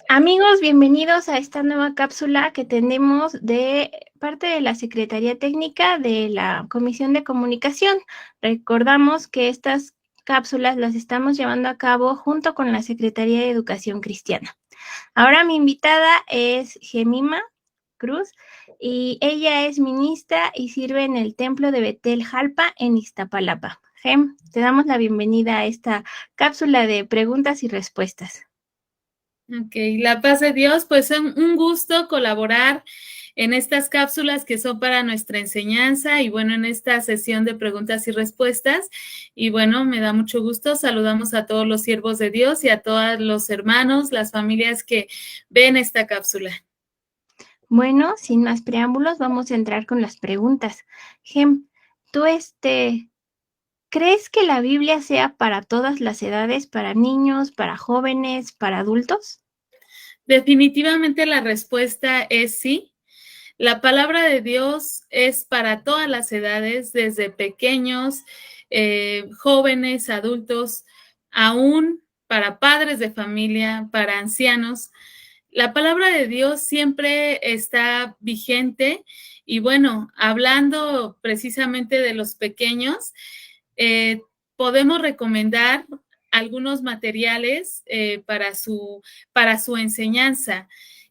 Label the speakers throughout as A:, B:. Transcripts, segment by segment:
A: Amigos, bienvenidos a esta nueva cápsula que tenemos de parte de la Secretaría Técnica de la Comisión de Comunicación. Recordamos que estas cápsulas las estamos llevando a cabo junto con la Secretaría de Educación Cristiana. Ahora mi invitada es Gemima Cruz y ella es ministra y sirve en el Templo de Betel Jalpa en Iztapalapa. Gem, te damos la bienvenida a esta cápsula de preguntas y respuestas.
B: Ok, la paz de Dios, pues es un gusto colaborar en estas cápsulas que son para nuestra enseñanza y bueno, en esta sesión de preguntas y respuestas. Y bueno, me da mucho gusto. Saludamos a todos los siervos de Dios y a todos los hermanos, las familias que ven esta cápsula.
A: Bueno, sin más preámbulos, vamos a entrar con las preguntas. Gem, ¿tú crees que la Biblia sea para todas las edades, para niños, para jóvenes, para adultos?
B: Definitivamente la respuesta es sí. La palabra de Dios es para todas las edades, desde pequeños, jóvenes, adultos, aún para padres de familia, para ancianos. La palabra de Dios siempre está vigente y bueno, hablando precisamente de los pequeños, eh, podemos recomendar algunos materiales para su enseñanza.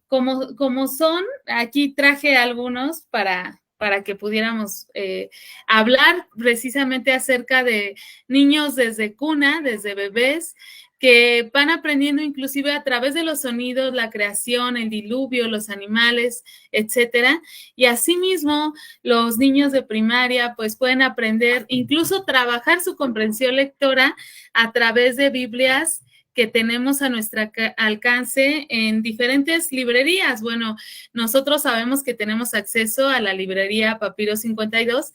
B: Como son, aquí traje algunos para que pudiéramos hablar precisamente acerca de niños desde cuna, desde bebés, que van aprendiendo inclusive a través de los sonidos, la creación, el diluvio, los animales, etcétera. Y asimismo, los niños de primaria pues pueden aprender, incluso trabajar su comprensión lectora a través de Biblias que tenemos a nuestro alcance en diferentes librerías. Bueno, nosotros sabemos que tenemos acceso a la librería Papiro 52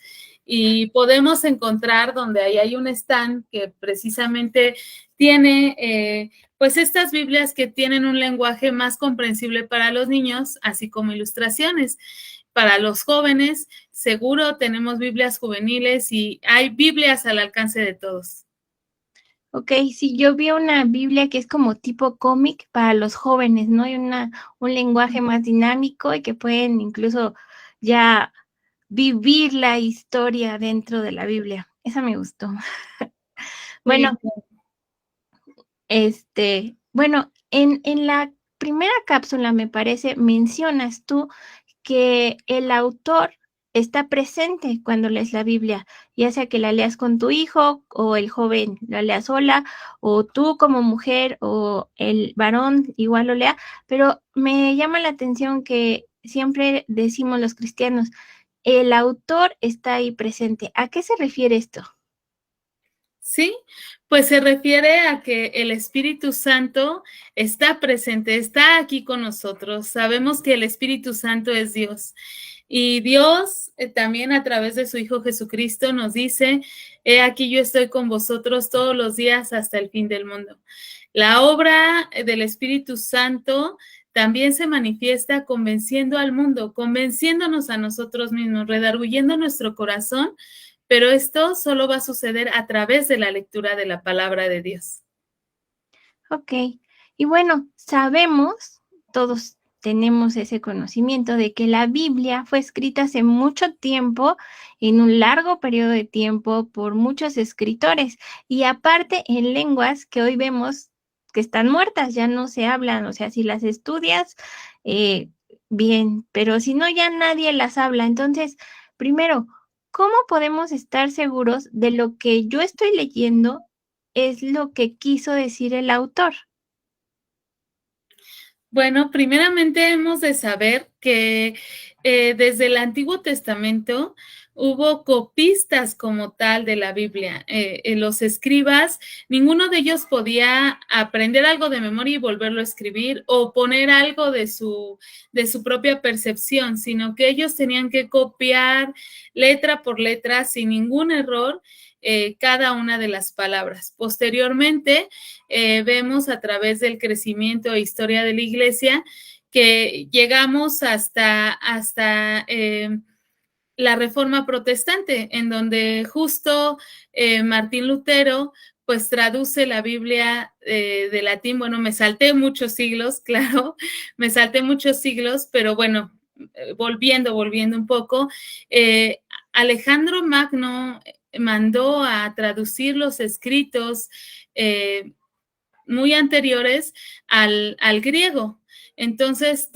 B: y podemos encontrar donde ahí hay un stand que precisamente tiene pues estas Biblias que tienen un lenguaje más comprensible para los niños, así como ilustraciones. Para los jóvenes, seguro tenemos Biblias juveniles y hay Biblias al alcance de todos.
A: Ok, sí, yo vi una Biblia que es como tipo cómic para los jóvenes, ¿no? Hay un lenguaje más dinámico y que pueden incluso ya vivir la historia dentro de la Biblia. Esa me gustó. Bueno,
B: Sí.
A: bueno, en la primera cápsula, me parece, mencionas tú que el autor está presente cuando lees la Biblia, ya sea que la leas con tu hijo o el joven la lea sola, o tú como mujer o el varón igual lo lea, pero me llama la atención que siempre decimos los cristianos, el autor está ahí presente. ¿A qué se refiere esto?
B: Sí, pues se refiere a que el Espíritu Santo está presente, está aquí con nosotros. Sabemos que el Espíritu Santo es Dios. Y Dios también a través de su Hijo Jesucristo nos dice, he aquí yo estoy con vosotros todos los días hasta el fin del mundo. La obra del Espíritu Santo también se manifiesta convenciendo al mundo, convenciéndonos a nosotros mismos, redarguyendo nuestro corazón, pero esto solo va a suceder a través de la lectura de la palabra de Dios.
A: Ok, y bueno, sabemos, todos tenemos ese conocimiento de que la Biblia fue escrita hace mucho tiempo, en un largo periodo de tiempo, por muchos escritores, y aparte en lenguas que hoy vemos que están muertas, ya no se hablan, o sea, si las estudias, eh, bien, pero si no, ya nadie las habla. Entonces, primero, ¿cómo podemos estar seguros de lo que yo estoy leyendo es lo que quiso decir el autor?
B: Bueno, primeramente hemos de saber que desde el Antiguo Testamento hubo copistas como tal de la Biblia. Los escribas, ninguno de ellos podía aprender algo de memoria y volverlo a escribir o poner algo de su propia percepción, sino que ellos tenían que copiar letra por letra sin ningún error cada una de las palabras. Posteriormente, vemos a través del crecimiento e historia de la iglesia que llegamos hasta la Reforma Protestante, en donde justo Martín Lutero pues traduce la Biblia de latín. Bueno, me salté muchos siglos, claro, me salté muchos siglos, pero bueno, volviendo un poco, Alejandro Magno mandó a traducir los escritos muy anteriores al griego. Entonces,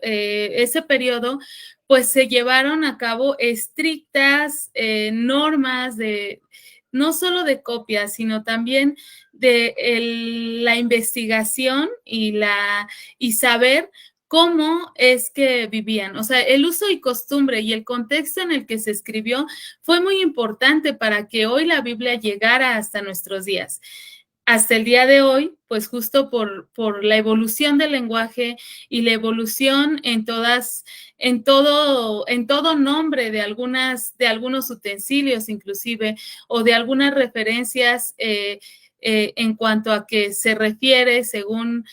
B: ese periodo, pues se llevaron a cabo estrictas normas de no solo de copias, sino también de la investigación y saber cómo es que vivían. O sea, el uso y costumbre y el contexto en el que se escribió fue muy importante para que hoy la Biblia llegara hasta nuestros días. Hasta el día de hoy, pues justo por la evolución del lenguaje y la evolución en todo nombre de algunos utensilios inclusive, o de algunas referencias en cuanto a que se refiere según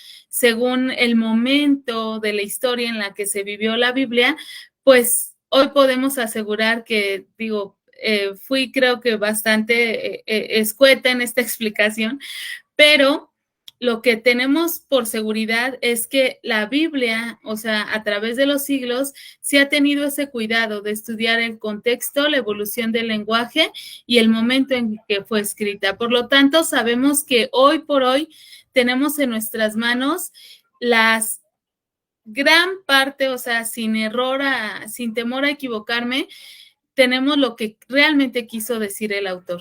B: el momento de la historia en la que se vivió la Biblia, pues hoy podemos asegurar que, fui creo que bastante escueta en esta explicación, pero lo que tenemos por seguridad es que la Biblia, o sea, a través de los siglos, se ha tenido ese cuidado de estudiar el contexto, la evolución del lenguaje y el momento en que fue escrita. Por lo tanto, sabemos que hoy por hoy tenemos en nuestras manos las gran parte, o sea, sin error, sin temor a equivocarme, tenemos lo que realmente quiso decir el autor.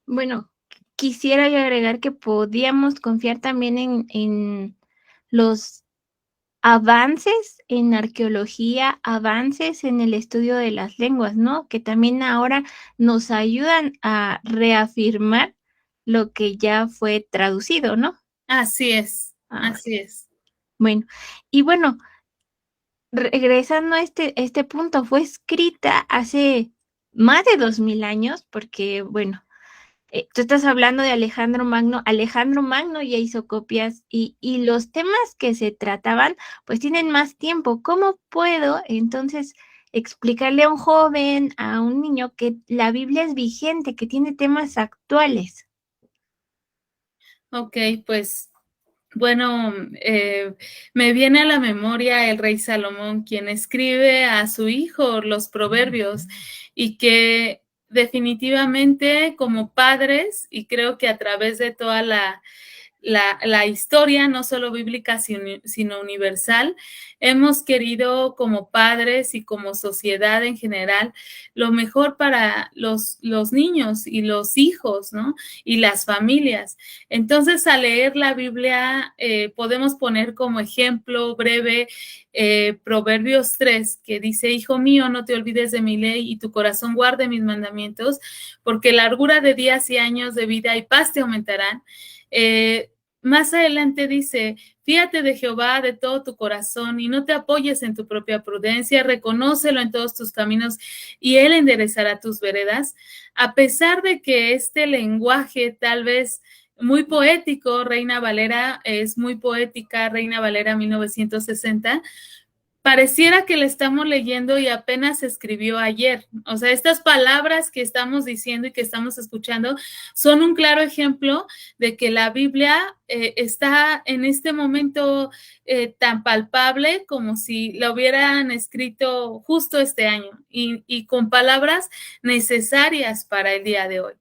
A: Bueno, quisiera yo agregar que podíamos confiar también en los avances en arqueología, avances en el estudio de las lenguas, ¿no? Que también ahora nos ayudan a reafirmar lo que ya fue traducido, ¿no?
B: Así es, así es.
A: Bueno, y bueno, regresando a este punto, fue escrita hace más de 2000 años, porque, bueno, tú estás hablando de Alejandro Magno ya hizo copias y los temas que se trataban, pues tienen más tiempo. ¿Cómo puedo entonces explicarle a un joven, a un niño, que la Biblia es vigente, que tiene temas actuales?
B: Ok, pues bueno, me viene a la memoria el rey Salomón, quien escribe a su hijo los proverbios y que definitivamente como padres, y creo que a través de toda la historia, no solo bíblica, sino universal, hemos querido como padres y como sociedad en general lo mejor para los niños y los hijos, ¿no? Y las familias. Entonces, al leer la Biblia, podemos poner como ejemplo breve Proverbios 3, que dice: Hijo mío, no te olvides de mi ley y tu corazón guarde mis mandamientos, porque largura de días y años de vida y paz te aumentarán. Más adelante dice: fíate de Jehová de todo tu corazón y no te apoyes en tu propia prudencia, reconócelo en todos tus caminos y él enderezará tus veredas. A pesar de que este lenguaje tal vez muy poético, Reina Valera es muy poética, Reina Valera 1960, pareciera que le estamos leyendo y apenas se escribió ayer. O sea, estas palabras que estamos diciendo y que estamos escuchando son un claro ejemplo de que la Biblia está en este momento tan palpable como si la hubieran escrito justo este año y con palabras necesarias para el día de hoy.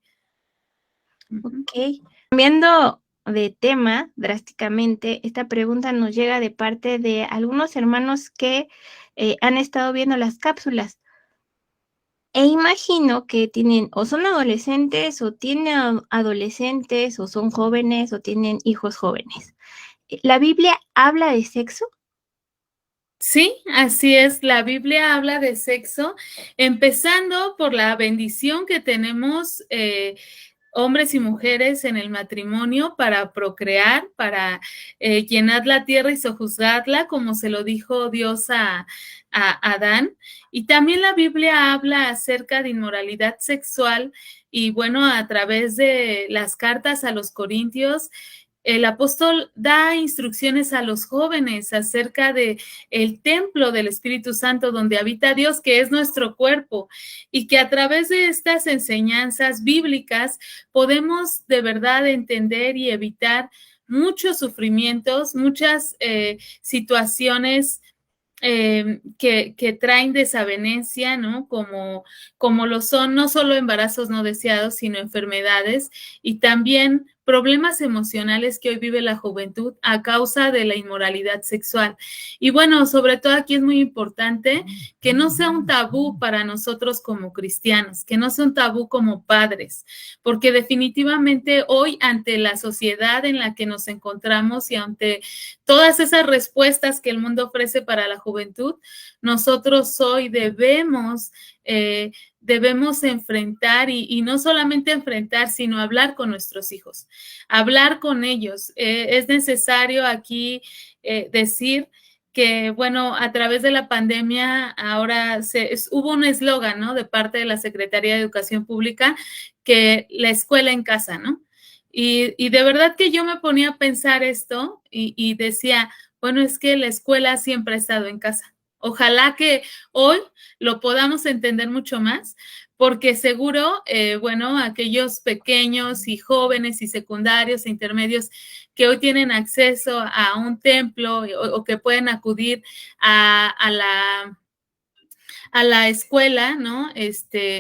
A: Ok. Cambiando de tema drásticamente, esta pregunta nos llega de parte de algunos hermanos que han estado viendo las cápsulas. E imagino que tienen, o son adolescentes, o tienen adolescentes, o son jóvenes, o tienen hijos jóvenes. ¿La Biblia habla de sexo?
B: Sí, así es. La Biblia habla de sexo, empezando por la bendición que tenemos hombres y mujeres en el matrimonio para procrear, para llenar la tierra y sojuzgarla, como se lo dijo Dios a Adán. Y también la Biblia habla acerca de inmoralidad sexual y bueno, a través de las cartas a los Corintios, el apóstol da instrucciones a los jóvenes acerca de el templo del Espíritu Santo donde habita Dios, que es nuestro cuerpo, y que a través de estas enseñanzas bíblicas podemos de verdad entender y evitar muchos sufrimientos, muchas situaciones que traen desavenencia, ¿no? Como lo son no solo embarazos no deseados, sino enfermedades y también problemas emocionales que hoy vive la juventud a causa de la inmoralidad sexual. Y bueno, sobre todo aquí es muy importante que no sea un tabú para nosotros como cristianos, que no sea un tabú como padres, porque definitivamente hoy ante la sociedad en la que nos encontramos y ante todas esas respuestas que el mundo ofrece para la juventud, nosotros hoy debemos enfrentar y no solamente enfrentar, sino hablar con nuestros hijos, hablar con ellos. Es necesario aquí decir que, bueno, a través de la pandemia ahora hubo un eslogan, ¿no? De parte de la Secretaría de Educación Pública, que la escuela en casa, ¿no? Y de verdad que yo me ponía a pensar esto y decía, bueno, es que la escuela siempre ha estado en casa. Ojalá que hoy lo podamos entender mucho más, porque seguro, bueno, aquellos pequeños y jóvenes y secundarios e intermedios que hoy tienen acceso a un templo o que pueden acudir a la escuela, ¿no?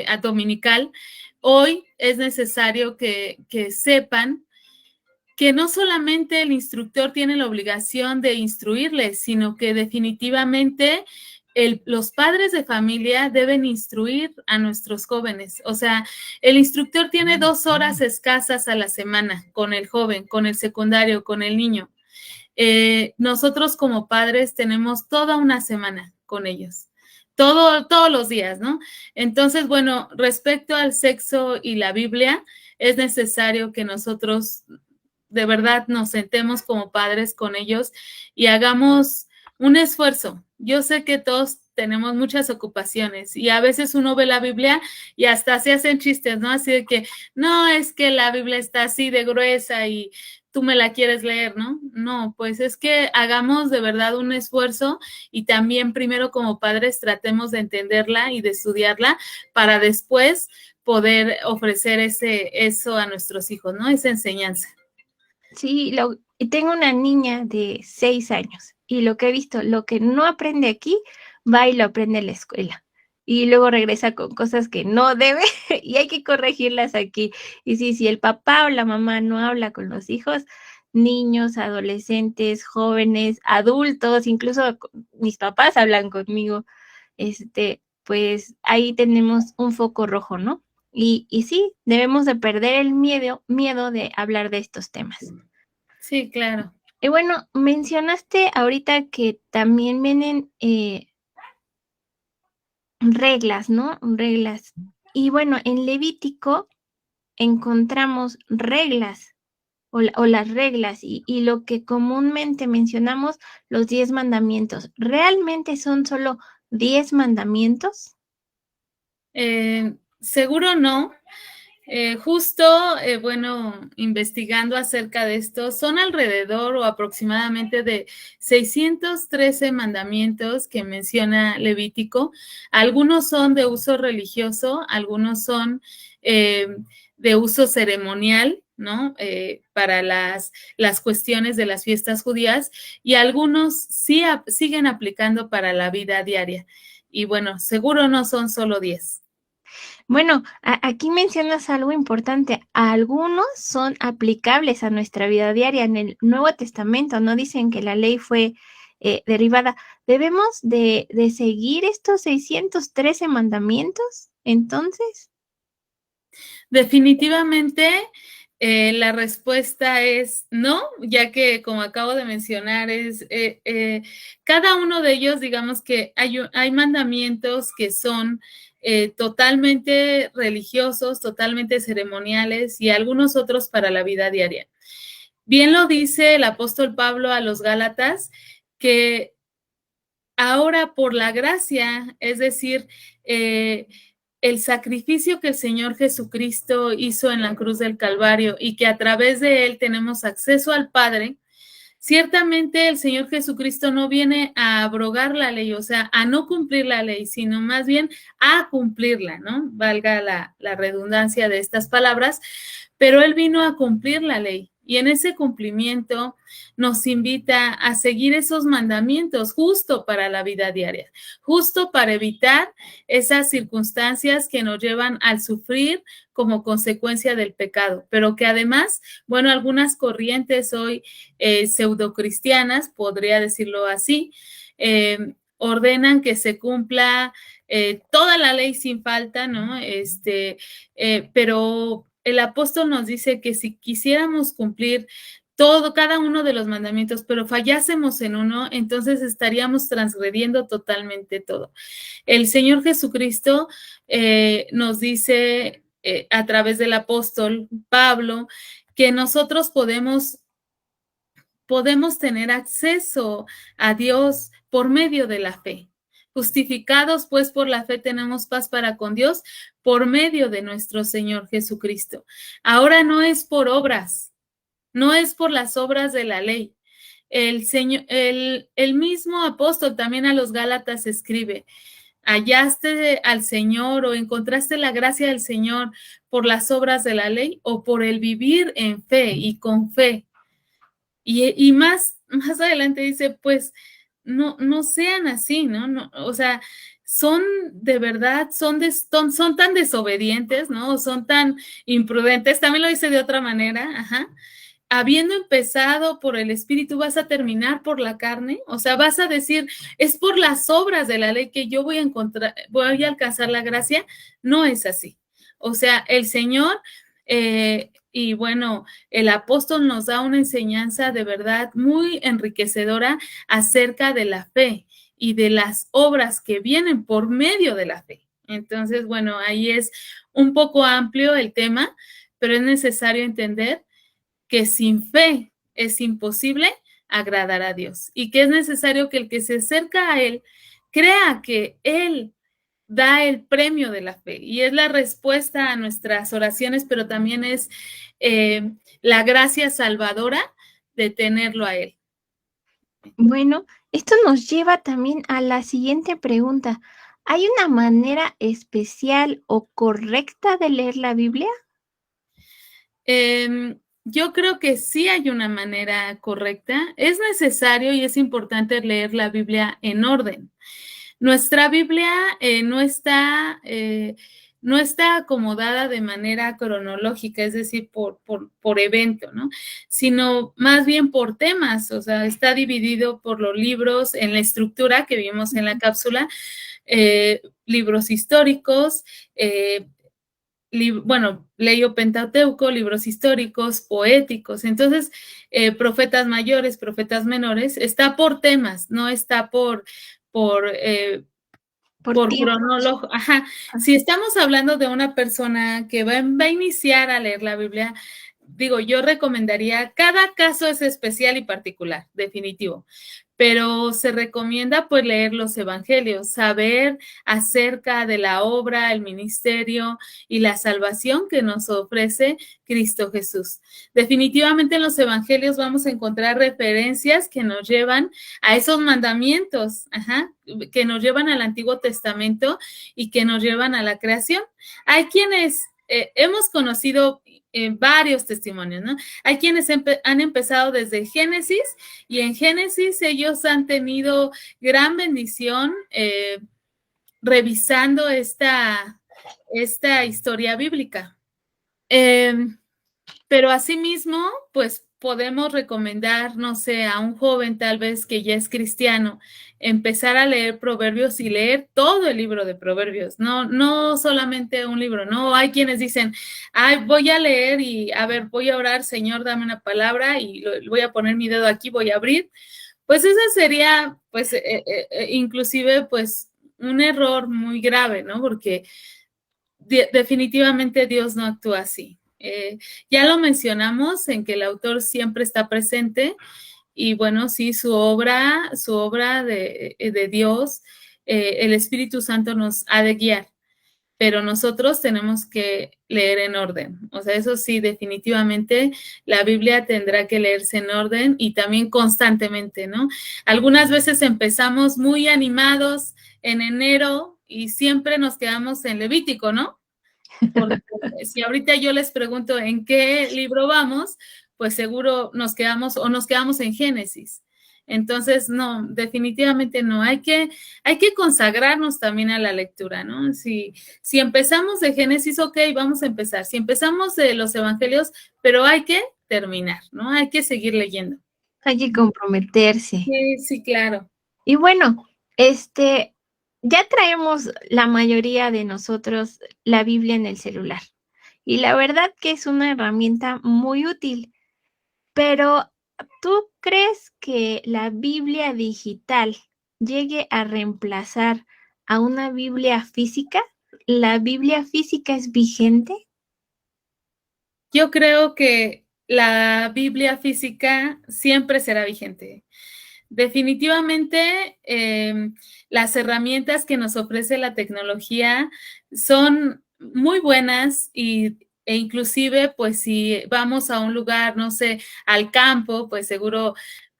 B: A dominical, hoy es necesario que sepan que no solamente el instructor tiene la obligación de instruirles, sino que definitivamente los padres de familia deben instruir a nuestros jóvenes. O sea, el instructor tiene 2 horas escasas a la semana con el joven, con el secundario, con el niño. Nosotros como padres tenemos toda una semana con ellos. Todos los días, ¿no? Entonces, bueno, respecto al sexo y la Biblia, es necesario que nosotros de verdad nos sentemos como padres con ellos y hagamos un esfuerzo. Yo sé que todos tenemos muchas ocupaciones y a veces uno ve la Biblia y hasta se hacen chistes, ¿no? Así de que, no, es que la Biblia está así de gruesa y tú me la quieres leer, ¿no? No, pues es que hagamos de verdad un esfuerzo y también primero como padres tratemos de entenderla y de estudiarla para después poder ofrecer eso a nuestros hijos, ¿no? Esa enseñanza.
A: Sí, tengo una niña de 6 años y lo que he visto, lo que no aprende aquí, va y lo aprende en la escuela. Y luego regresa con cosas que no debe y hay que corregirlas aquí. Y sí, si el papá o la mamá no habla con los hijos, niños, adolescentes, jóvenes, adultos, incluso mis papás hablan conmigo, pues ahí tenemos un foco rojo, ¿no? Y sí, debemos de perder el miedo de hablar de estos temas.
B: Sí, claro.
A: Y bueno, mencionaste ahorita que también vienen reglas, ¿no? Reglas. Y bueno, en Levítico encontramos reglas o las reglas y lo que comúnmente mencionamos, los 10 mandamientos. ¿Realmente son solo 10 mandamientos?
B: Seguro no. Justo, bueno, investigando acerca de esto, son alrededor o aproximadamente de 613 mandamientos que menciona Levítico. Algunos son de uso religioso, algunos son de uso ceremonial, ¿no? Para las cuestiones de las fiestas judías y algunos sí siguen aplicando para la vida diaria. Y bueno, seguro no son solo 10.
A: Bueno, aquí mencionas algo importante. Algunos son aplicables a nuestra vida diaria. En el Nuevo Testamento no dicen que la ley fue derivada. ¿Debemos de seguir estos 613 mandamientos? Entonces,
B: Definitivamente, la respuesta es no, ya que como acabo de mencionar, cada uno de ellos, digamos que hay mandamientos que son totalmente religiosos, totalmente ceremoniales y algunos otros para la vida diaria. Bien lo dice el apóstol Pablo a los Gálatas, que ahora por la gracia, es decir, el sacrificio que el Señor Jesucristo hizo en la cruz del Calvario y que a través de él tenemos acceso al Padre, ciertamente el Señor Jesucristo no viene a abrogar la ley, o sea, a no cumplir la ley, sino más bien a cumplirla, ¿no? Valga la redundancia de estas palabras, pero Él vino a cumplir la ley. Y en ese cumplimiento nos invita a seguir esos mandamientos justo para la vida diaria, justo para evitar esas circunstancias que nos llevan al sufrir como consecuencia del pecado, pero que además, bueno, algunas corrientes hoy pseudocristianas, podría decirlo así, ordenan que se cumpla toda la ley sin falta, ¿no? Pero el apóstol nos dice que si quisiéramos cumplir todo, cada uno de los mandamientos, pero fallásemos en uno, entonces estaríamos transgrediendo totalmente todo. El Señor Jesucristo nos dice a través del apóstol Pablo que nosotros podemos tener acceso a Dios por medio de la fe. Justificados pues por la fe tenemos paz para con Dios por medio de nuestro Señor Jesucristo. Ahora no es por obras, no es por las obras de la ley. El mismo apóstol también a los Gálatas escribe: ¿hallaste al Señor o encontraste la gracia del Señor por las obras de la ley o por el vivir en fe y con fe? Y más adelante dice, pues, no sean así, ¿no? O sea, son de verdad, son tan desobedientes, ¿no? Son tan imprudentes, también lo dice de otra manera, ajá. Habiendo empezado por el Espíritu, vas a terminar por la carne, o sea, vas a decir, es por las obras de la ley que yo voy a alcanzar la gracia. No es así. O sea, el Señor, y bueno, el apóstol nos da una enseñanza de verdad muy enriquecedora acerca de la fe y de las obras que vienen por medio de la fe. Entonces, bueno, ahí es un poco amplio el tema, pero es necesario entender que sin fe es imposible agradar a Dios y que es necesario que el que se acerca a Él crea que Él da el premio de la fe y es la respuesta a nuestras oraciones, pero también es la gracia salvadora de tenerlo a Él.
A: Bueno, esto nos lleva también a la siguiente pregunta. ¿Hay una manera especial o correcta de leer la Biblia?
B: Yo creo que sí hay una manera correcta. Es necesario y es importante leer la Biblia en orden. Nuestra Biblia no está acomodada de manera cronológica, es decir, por evento, ¿no? Sino más bien por temas, o sea, está dividido por los libros en la estructura que vimos en la cápsula, libros históricos, Leio Pentateuco, libros históricos, poéticos. Entonces, profetas mayores, profetas menores, está por temas, no está por cronólogo. Ajá. Si estamos hablando de una persona que va a iniciar a leer la Biblia, digo, yo recomendaría, cada caso es especial y particular, definitivo, pero se recomienda pues leer los evangelios, saber acerca de la obra, el ministerio y la salvación que nos ofrece Cristo Jesús. Definitivamente en los evangelios vamos a encontrar referencias que nos llevan a esos mandamientos, ajá, que nos llevan al Antiguo Testamento y que nos llevan a la creación. Hay quienes hemos conocido varios testimonios, ¿no? Hay quienes han empezado desde Génesis y en Génesis ellos han tenido gran bendición revisando esta historia bíblica. Pero asimismo, pues podemos recomendar, no sé, a un joven tal vez que ya es cristiano, empezar a leer Proverbios y leer todo el libro de Proverbios, no solamente un libro, ¿no? Hay quienes dicen, ay, voy a leer y, a ver, voy a orar, Señor, dame una palabra y voy a poner mi dedo aquí, voy a abrir. Pues esa sería, pues, inclusive, pues, un error muy grave, ¿no? Porque definitivamente Dios no actúa así. Ya lo mencionamos en que el autor siempre está presente y bueno, sí, su obra de Dios, el Espíritu Santo nos ha de guiar. pero nosotros tenemos que leer en orden. O sea, eso sí, definitivamente la Biblia tendrá que leerse en orden y también constantemente, ¿no? Algunas veces empezamos muy animados en enero y siempre nos quedamos en Levítico, ¿no? Porque si ahorita yo les pregunto en qué libro vamos, pues seguro nos quedamos en Génesis. Entonces, no, definitivamente no. Hay que consagrarnos también a la lectura, ¿no? Si empezamos de Génesis, ok, vamos a empezar. Si empezamos de los evangelios, pero hay que terminar, ¿no? Hay que seguir leyendo.
A: Hay que comprometerse.
B: Sí, sí, claro.
A: Y bueno, ya traemos la mayoría de nosotros la Biblia en el celular. Y la verdad que es una herramienta muy útil. Pero, ¿tú crees que la Biblia digital llegue a reemplazar a una Biblia física? ¿La Biblia física es vigente?
B: Yo creo que la Biblia física siempre será vigente. Definitivamente, las herramientas que nos ofrece la tecnología son muy buenas e inclusive, pues si vamos a un lugar, no sé, al campo, pues seguro,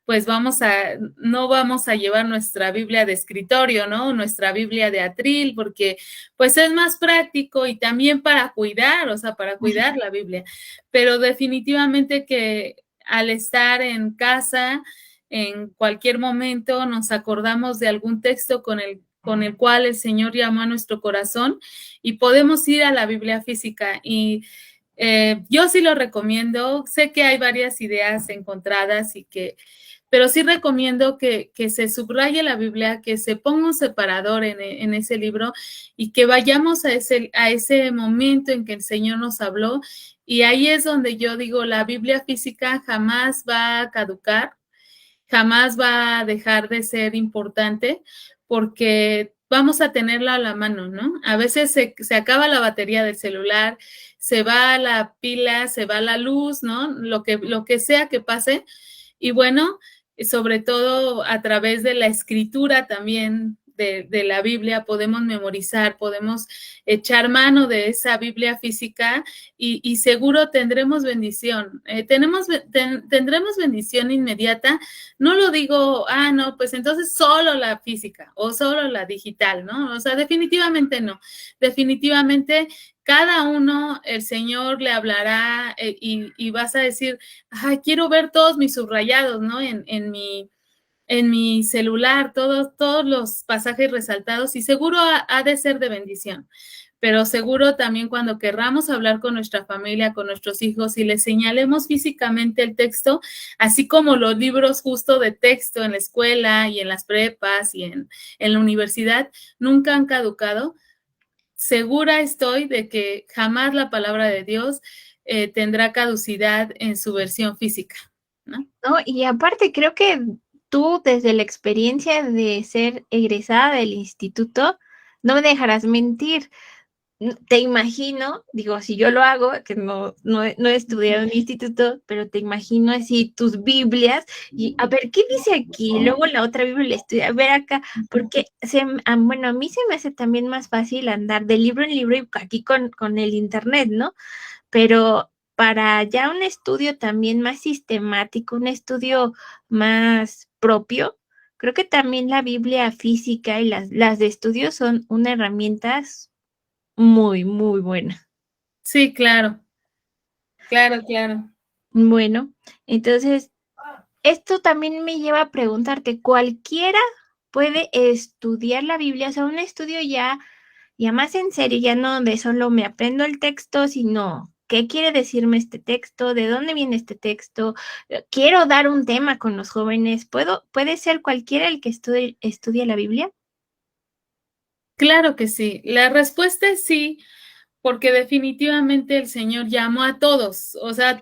B: pues no vamos a llevar nuestra Biblia de escritorio, ¿no? Nuestra Biblia de atril, porque pues es más práctico y también para cuidar, o sea, para cuidar la Biblia. Pero definitivamente que al estar en casa, en cualquier momento nos acordamos de algún texto con el cual el Señor llamó a nuestro corazón y podemos ir a la Biblia física. Y yo sí lo recomiendo. Sé que hay varias ideas encontradas pero sí recomiendo que se subraye la Biblia, que se ponga un separador en ese libro y que vayamos a ese momento en que el Señor nos habló. Y ahí es donde yo digo, la Biblia física jamás va a caducar, jamás va a dejar de ser importante porque vamos a tenerla a la mano, ¿no? A veces se acaba la batería del celular, se va la pila, se va la luz, ¿no? Lo que sea que pase. Y bueno, sobre todo a través de la escritura también de la Biblia, podemos memorizar, podemos echar mano de esa Biblia física y seguro tendremos bendición. Tendremos bendición inmediata. No lo digo, no, pues entonces solo la física o solo la digital, ¿no? O sea, definitivamente no. Definitivamente cada uno, el Señor le hablará y vas a decir, ay, quiero ver todos mis subrayados, ¿no? En mi celular, todos los pasajes resaltados y seguro ha de ser de bendición. Pero seguro también cuando querramos hablar con nuestra familia, con nuestros hijos y les señalemos físicamente el texto, así como los libros justo de texto en la escuela y en las prepas y en la universidad, nunca han caducado. Segura estoy de que jamás la palabra de Dios tendrá caducidad en su versión física, ¿no?
A: ¿No? Y aparte, creo que tú, desde la experiencia de ser egresada del instituto, no me dejarás mentir. Te imagino, digo, si yo lo hago, que no he estudiado en instituto, pero te imagino así tus Biblias y a ver, ¿qué dice aquí? Luego la otra Biblia la estudia, a ver acá, porque bueno, a mí se me hace también más fácil andar de libro en libro y aquí con el internet, ¿no? Pero para ya un estudio también más sistemático, un estudio más propio, creo que también la Biblia física y las de estudio son una herramienta muy, muy buena.
B: Sí, claro, claro, claro.
A: Bueno, entonces, esto también me lleva a preguntarte, ¿cualquiera puede estudiar la Biblia? O sea, un estudio ya más en serio, ya no de solo me aprendo el texto, sino qué quiere decirme este texto, de dónde viene este texto, quiero dar un tema con los jóvenes, ¿puede ser cualquiera el que estudie la Biblia?
B: Claro que sí. La respuesta es sí, porque definitivamente el Señor llamó a todos, o sea,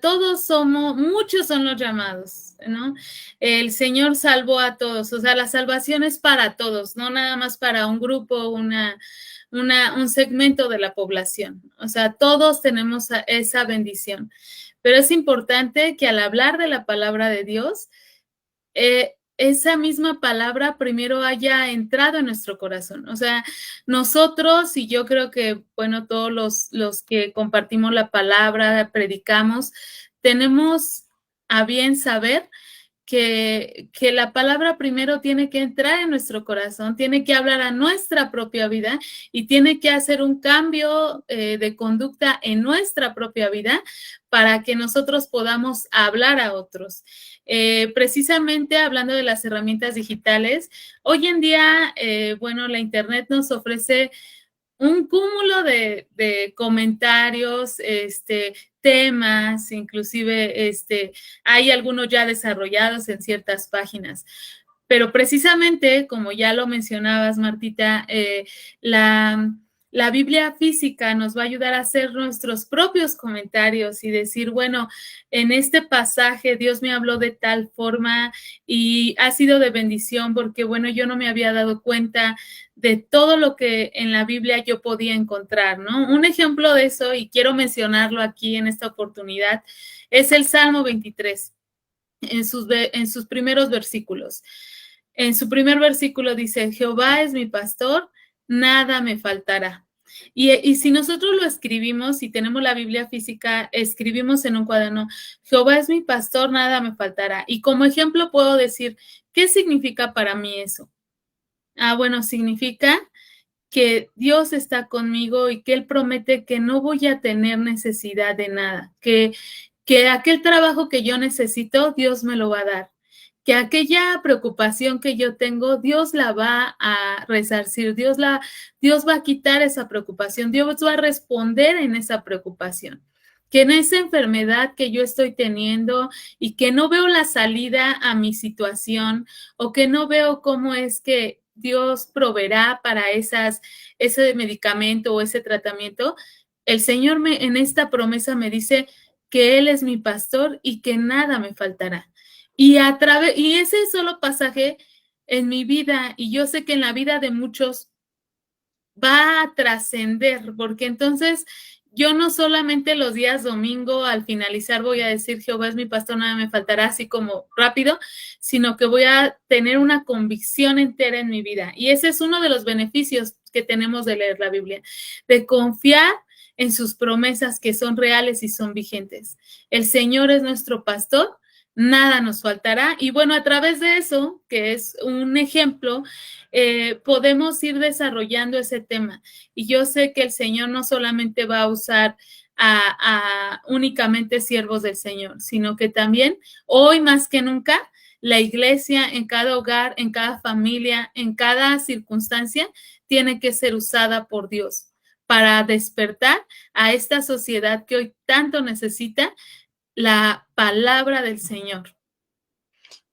B: muchos son los llamados, ¿no? El Señor salvó a todos, o sea, la salvación es para todos, no nada más para un grupo, un segmento de la población, o sea, todos tenemos esa bendición, pero es importante que al hablar de la palabra de Dios, esa misma palabra primero haya entrado en nuestro corazón. O sea, nosotros, y yo creo que, bueno, todos los que compartimos la palabra, predicamos, tenemos a bien saber que la palabra primero tiene que entrar en nuestro corazón, tiene que hablar a nuestra propia vida y tiene que hacer un cambio de conducta en nuestra propia vida para que nosotros podamos hablar a otros. Precisamente hablando de las herramientas digitales, hoy en día, bueno, la Internet nos ofrece un cúmulo de comentarios, temas, inclusive hay algunos ya desarrollados en ciertas páginas. Pero precisamente, como ya lo mencionabas, Martita, la Biblia física nos va a ayudar a hacer nuestros propios comentarios y decir, bueno, en este pasaje Dios me habló de tal forma y ha sido de bendición porque, bueno, yo no me había dado cuenta de todo lo que en la Biblia yo podía encontrar, ¿no? Un ejemplo de eso, y quiero mencionarlo aquí en esta oportunidad, es el Salmo 23, en sus primeros versículos. En su primer versículo dice, Jehová es mi pastor, nada me faltará. Y si nosotros lo escribimos, si tenemos la Biblia física, escribimos en un cuaderno, Jehová es mi pastor, nada me faltará. Y como ejemplo puedo decir, ¿qué significa para mí eso? Bueno, significa que Dios está conmigo y que Él promete que no voy a tener necesidad de nada, que aquel trabajo que yo necesito, Dios me lo va a dar, que aquella preocupación que yo tengo, Dios la va a resarcir, Dios va a quitar esa preocupación, Dios va a responder en esa preocupación. Que en esa enfermedad que yo estoy teniendo y que no veo la salida a mi situación o que no veo cómo es que Dios proveerá para ese medicamento o ese tratamiento, el Señor en esta promesa me dice que Él es mi pastor y que nada me faltará. Y ese solo pasaje en mi vida, y yo sé que en la vida de muchos va a trascender, porque entonces yo no solamente los días domingo al finalizar voy a decir Jehová es mi pastor, nada me faltará así como rápido, sino que voy a tener una convicción entera en mi vida. Y ese es uno de los beneficios que tenemos de leer la Biblia, de confiar en sus promesas que son reales y son vigentes. El Señor es nuestro pastor, nada nos faltará. Y bueno, a través de eso, que es un ejemplo, podemos ir desarrollando ese tema. Y yo sé que el Señor no solamente va a usar a únicamente siervos del Señor, sino que también hoy más que nunca la iglesia en cada hogar, en cada familia, en cada circunstancia, tiene que ser usada por Dios para despertar a esta sociedad que hoy tanto necesita la palabra del Señor.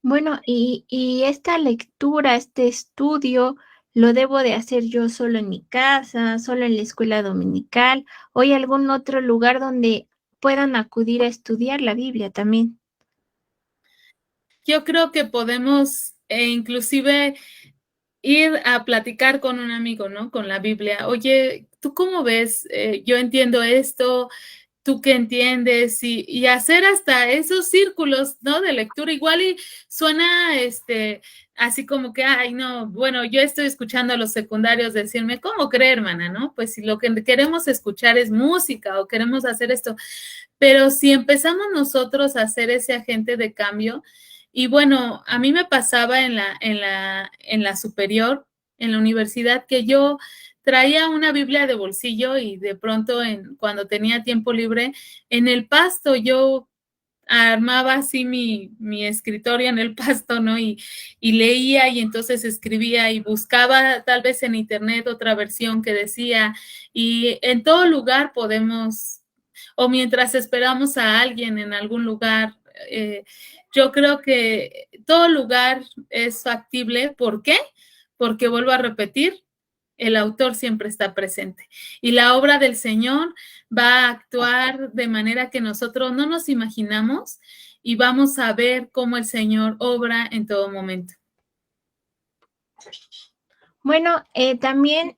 A: Bueno, y esta lectura, este estudio, ¿lo debo de hacer yo solo en mi casa, solo en la escuela dominical, o hay algún otro lugar donde puedan acudir a estudiar la Biblia también?
B: Yo creo que podemos inclusive ir a platicar con un amigo, ¿no? Con la Biblia. Oye, ¿tú cómo ves? Yo entiendo esto, ¿tú qué entiendes? Y hacer hasta esos círculos, ¿no? De lectura. Igual y suena así como que, ay, no, bueno, yo estoy escuchando a los secundarios decirme, ¿cómo cree, hermana? ¿No? Pues si lo que queremos escuchar es música o queremos hacer esto. Pero si empezamos nosotros a hacer ese agente de cambio, y bueno, a mí me pasaba en la superior, en la universidad, que yo traía una Biblia de bolsillo y de pronto cuando tenía tiempo libre, en el pasto yo armaba así mi escritorio en el pasto, ¿no? Y leía y entonces escribía y buscaba tal vez en internet otra versión que decía, y en todo lugar podemos, o mientras esperamos a alguien en algún lugar, yo creo que todo lugar es factible. ¿Por qué? Porque vuelvo a repetir, el autor siempre está presente y la obra del Señor va a actuar de manera que nosotros no nos imaginamos y vamos a ver cómo el Señor obra en todo momento.
A: Bueno, también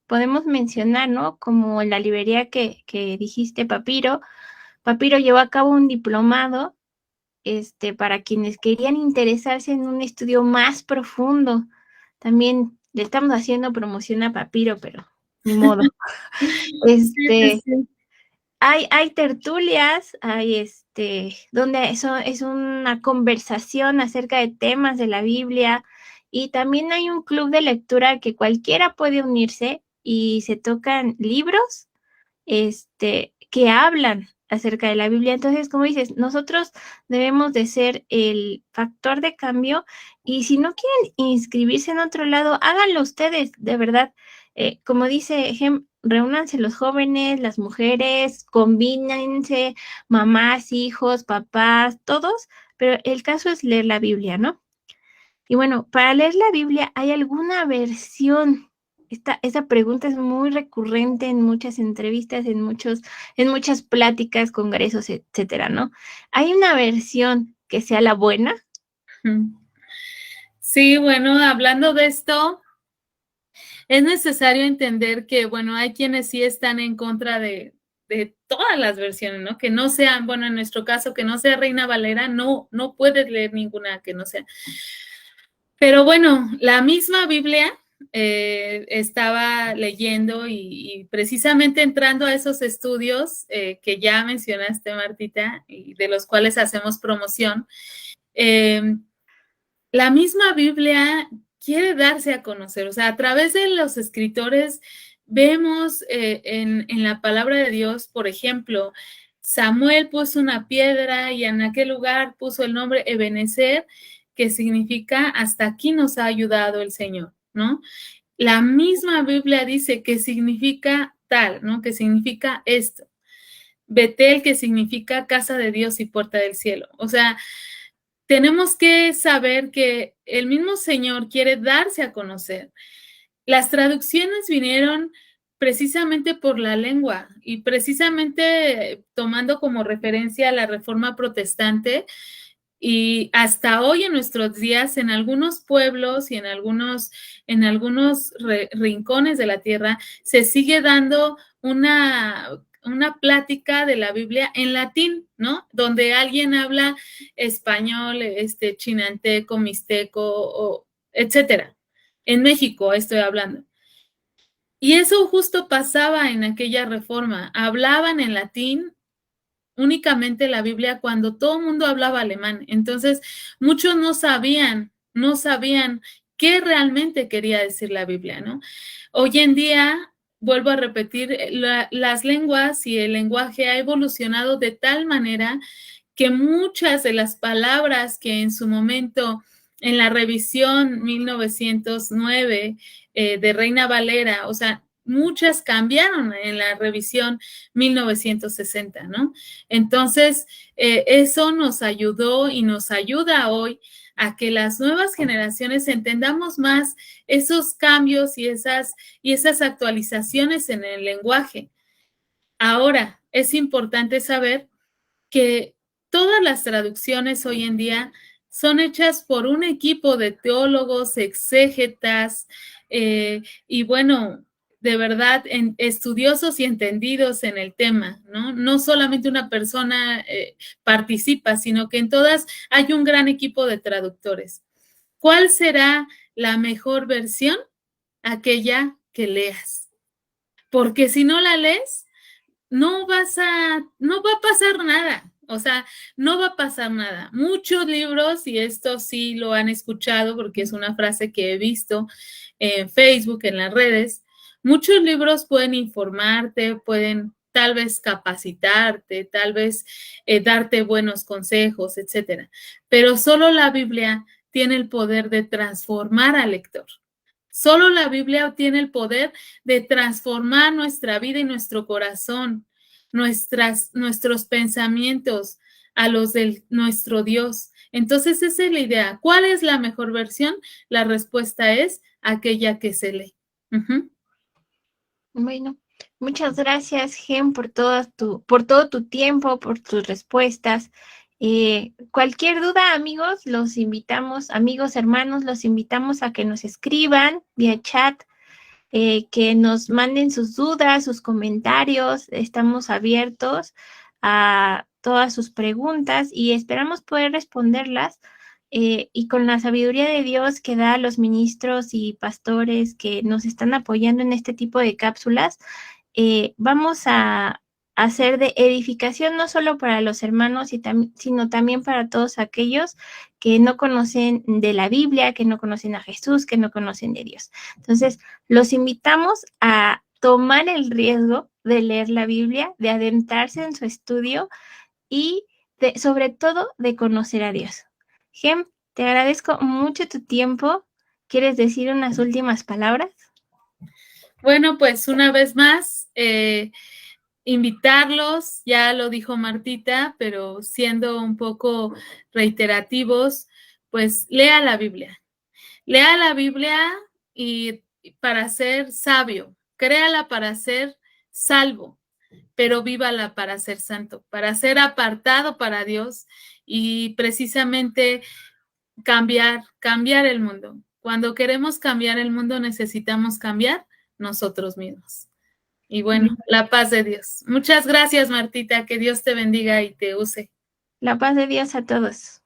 A: podemos mencionar, ¿no? Como la librería que dijiste, Papiro. Papiro llevó a cabo un diplomado para quienes querían interesarse en un estudio más profundo. También le estamos haciendo promoción a Papiro, pero ni modo.
B: Sí, sí, sí.
A: Hay tertulias, donde eso es una conversación acerca de temas de la Biblia, y también hay un club de lectura que cualquiera puede unirse y se tocan libros, que hablan acerca de la Biblia. Entonces, como dices, nosotros debemos de ser el factor de cambio, y si no quieren inscribirse en otro lado, háganlo ustedes, de verdad. Como dice Gem, reúnanse los jóvenes, las mujeres, combínense, mamás, hijos, papás, todos, pero el caso es leer la Biblia, ¿no? Y bueno, para leer la Biblia, ¿hay alguna versión? Esa pregunta es muy recurrente en muchas entrevistas, en muchas pláticas, congresos, etcétera, ¿no? ¿Hay una versión que sea la buena?
B: Sí, bueno, hablando de esto, es necesario entender que, bueno, hay quienes sí están en contra de todas las versiones, ¿no? Que no sean, bueno, en nuestro caso, que no sea Reina Valera, no puedes leer ninguna que no sea. Pero bueno, la misma Biblia estaba leyendo y precisamente entrando a esos estudios que ya mencionaste, Martita, y de los cuales hacemos promoción, la misma Biblia quiere darse a conocer, o sea, a través de los escritores vemos en la palabra de Dios, por ejemplo, Samuel puso una piedra y en aquel lugar puso el nombre Ebenezer, que significa hasta aquí nos ha ayudado el Señor, ¿no? La misma Biblia dice que significa tal, ¿no? Que significa esto. Betel, que significa casa de Dios y puerta del cielo. O sea, tenemos que saber que el mismo Señor quiere darse a conocer. Las traducciones vinieron precisamente por la lengua y precisamente tomando como referencia la Reforma Protestante, y hasta hoy en nuestros días en algunos pueblos y en algunos rincones de la tierra se sigue dando una plática de la Biblia en latín, ¿no? Donde alguien habla español, chinanteco, mixteco, etcétera. En México estoy hablando. Y eso justo pasaba en aquella reforma. Hablaban en latín únicamente la Biblia cuando todo el mundo hablaba alemán. Entonces, muchos no sabían qué realmente quería decir la Biblia, ¿no? Hoy en día, vuelvo a repetir, las lenguas y el lenguaje ha evolucionado de tal manera que muchas de las palabras que en su momento en la revisión 1909 de Reina Valera, o sea, muchas cambiaron en la revisión 1960, ¿no? Entonces, eso nos ayudó y nos ayuda hoy a que las nuevas generaciones entendamos más esos cambios y esas actualizaciones en el lenguaje. Ahora, es importante saber que todas las traducciones hoy en día son hechas por un equipo de teólogos, exégetas, y bueno, de verdad, estudiosos y entendidos en el tema, ¿no? No solamente una persona participa, sino que en todas hay un gran equipo de traductores. ¿Cuál será la mejor versión? Aquella que leas. Porque si no la lees, no va a pasar nada. O sea, no va a pasar nada. Muchos libros, y esto sí lo han escuchado porque es una frase que he visto en Facebook, en las redes, muchos libros pueden informarte, pueden tal vez capacitarte, tal vez darte buenos consejos, etcétera. Pero solo la Biblia tiene el poder de transformar al lector. Solo la Biblia tiene el poder de transformar nuestra vida y nuestro corazón, nuestros pensamientos a los de nuestro Dios. Entonces, esa es la idea. ¿Cuál es la mejor versión? La respuesta es aquella que se lee.
A: Bueno, muchas gracias, Gem, por todo tu tiempo, por tus respuestas. Cualquier duda, amigos, los invitamos, amigos, hermanos, los invitamos a que nos escriban vía chat, que nos manden sus dudas, sus comentarios. Estamos abiertos a todas sus preguntas y esperamos poder responderlas y con la sabiduría de Dios que da a los ministros y pastores que nos están apoyando en este tipo de cápsulas, vamos a hacer de edificación no solo para los hermanos, sino también para todos aquellos que no conocen de la Biblia, que no conocen a Jesús, que no conocen de Dios. Entonces, los invitamos a tomar el riesgo de leer la Biblia, de adentrarse en su estudio y sobre todo de conocer a Dios. Gem, te agradezco mucho tu tiempo. ¿Quieres decir unas últimas palabras?
B: Bueno, pues una vez más, invitarlos, ya lo dijo Martita, pero siendo un poco reiterativos, pues lea la Biblia. Lea la Biblia y para ser sabio, créala para ser salvo, pero vívala para ser santo, para ser apartado para Dios y precisamente cambiar el mundo. Cuando queremos cambiar el mundo necesitamos cambiar nosotros mismos. Y bueno, la paz de Dios. Muchas gracias, Martita. Que Dios te bendiga y te use.
A: La paz de Dios a todos.